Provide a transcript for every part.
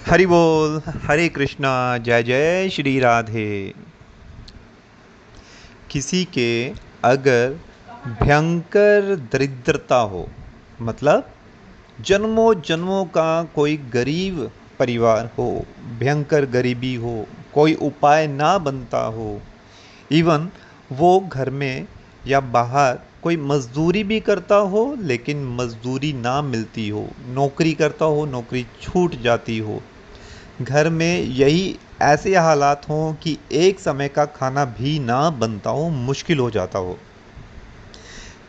हरि बोल। हरे कृष्णा। जय जय श्री राधे। किसी के अगर भयंकर दरिद्रता हो, मतलब जन्मों जन्मों का कोई गरीब परिवार हो, भयंकर गरीबी हो, कोई उपाय ना बनता हो, इवन वो घर में या बाहर कोई मजदूरी भी करता हो लेकिन मजदूरी ना मिलती हो, नौकरी करता हो नौकरी छूट जाती हो, घर में यही ऐसे हालात हों कि एक समय का खाना भी ना बनता हो, मुश्किल हो जाता हो,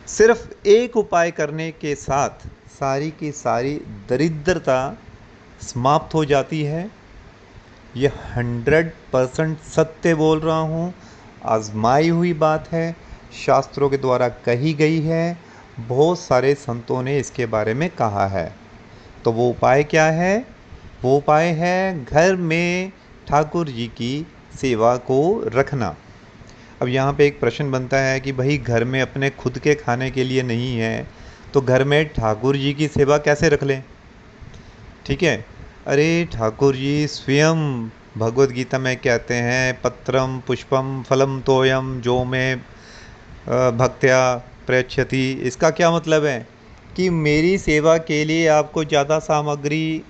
सिर्फ एक उपाय करने के साथ सारी की सारी दरिद्रता समाप्त हो जाती है। ये 100% सत्य बोल रहा हूँ, आजमाई हुई बात है, शास्त्रों के द्वारा कही गई है, बहुत सारे संतों ने इसके बारे में कहा है। तो वो उपाय क्या है? वो उपाय है घर में ठाकुर जी की सेवा को रखना। अब यहाँ पे एक प्रश्न बनता है कि भाई घर में अपने खुद के खाने के लिए नहीं है तो घर में ठाकुर जी की सेवा कैसे रख लें? ठीक है, अरे ठाकुर जी स्वयं भगवत गीता में कहते हैं, पत्रम पुष्पम फलम तोयम जो में भक्त्या प्रयच्छति। इसका क्या मतलब है कि मेरी सेवा के लिए आपको ज़्यादा सामग्री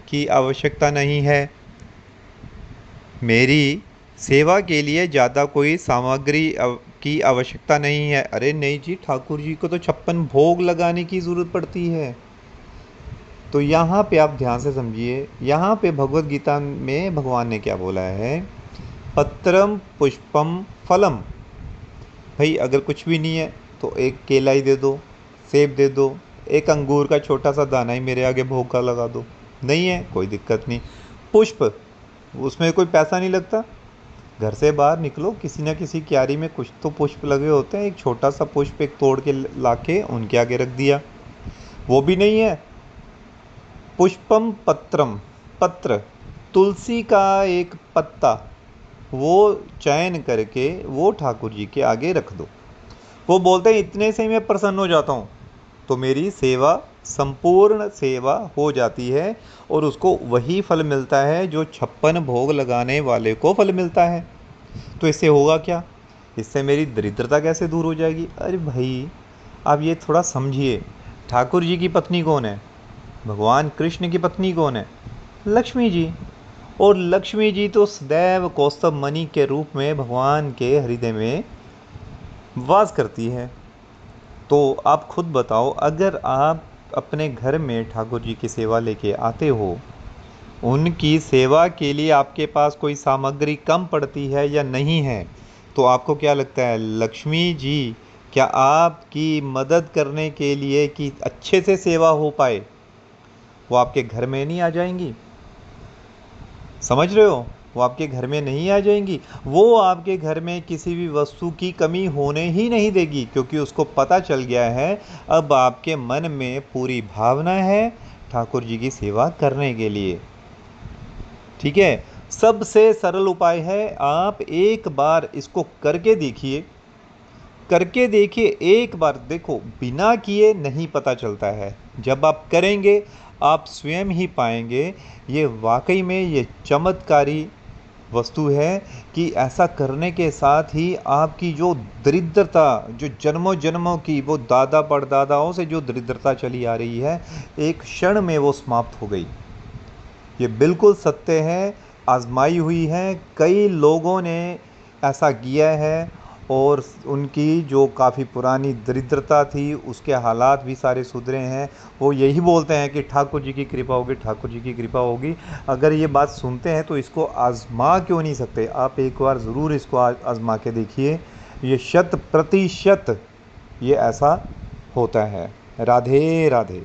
की आवश्यकता नहीं है, मेरी सेवा के लिए ज़्यादा कोई सामग्री की आवश्यकता नहीं है। अरे नहीं जी, ठाकुर जी को तो 56 भोग लगाने की ज़रूरत पड़ती है। तो यहाँ पे आप ध्यान से समझिए, यहाँ पे भगवत गीता में भगवान ने क्या बोला है? पत्रम पुष्पम फलम। भाई अगर कुछ भी नहीं है तो एक केला ही दे दो, सेब दे दो, एक अंगूर का छोटा सा दाना ही मेरे आगे भोग का लगा दो, नहीं है कोई दिक्कत नहीं। पुष्प, उसमें कोई पैसा नहीं लगता, घर से बाहर निकलो, किसी न किसी क्यारी में कुछ तो पुष्प लगे होते हैं, एक छोटा सा पुष्प एक तोड़ के लाके उनके आगे रख दिया, वो भी नहीं है, पुष्पम पत्रम, पत्र तुलसी का एक पत्ता, वो चयन करके वो ठाकुर जी के आगे रख दो। वो बोलते हैं इतने से ही मैं प्रसन्न हो जाता हूँ, तो मेरी सेवा संपूर्ण सेवा हो जाती है और उसको वही फल मिलता है जो 56 भोग लगाने वाले को फल मिलता है। तो इससे होगा क्या? इससे मेरी दरिद्रता कैसे दूर हो जाएगी? अरे भाई आप ये थोड़ा समझिए, ठाकुर जी की पत्नी कौन है? भगवान कृष्ण की पत्नी कौन है? लक्ष्मी जी। और लक्ष्मी जी तो सदैव कौस्तभ मणि के रूप में भगवान के हृदय में वास करती है। तो आप खुद बताओ, अगर आप अपने घर में ठाकुर जी की सेवा लेके आते हो, उनकी सेवा के लिए आपके पास कोई सामग्री कम पड़ती है या नहीं है, तो आपको क्या लगता है लक्ष्मी जी क्या आपकी मदद करने के लिए कि अच्छे से सेवा हो पाए, वो आपके घर में नहीं आ जाएंगी? समझ रहे हो? वो आपके घर में नहीं आ जाएंगी, वो आपके घर में किसी भी वस्तु की कमी होने ही नहीं देगी, क्योंकि उसको पता चल गया है अब आपके मन में पूरी भावना है ठाकुर जी की सेवा करने के लिए। ठीक है, सबसे सरल उपाय है, आप एक बार इसको करके देखिए, करके देखिए, एक बार देखो, बिना किए नहीं पता चलता है, जब आप करेंगे आप स्वयं ही पाएंगे ये वाकई में ये चमत्कारी वस्तु है कि ऐसा करने के साथ ही आपकी जो दरिद्रता, जो जन्मों जन्मों की वो दादा परदादाओं से जो दरिद्रता चली आ रही है, एक क्षण में वो समाप्त हो गई। ये बिल्कुल सत्य है, आजमाई हुई है, कई लोगों ने ऐसा किया है और उनकी जो काफ़ी पुरानी दरिद्रता थी उसके हालात भी सारे सुधरे हैं। वो यही बोलते हैं कि ठाकुर जी की कृपा होगी, ठाकुर जी की कृपा होगी। अगर ये बात सुनते हैं तो इसको आजमा क्यों नहीं सकते? आप एक बार ज़रूर इसको आजमा के देखिए, ये 100% ये ऐसा होता है। राधे राधे।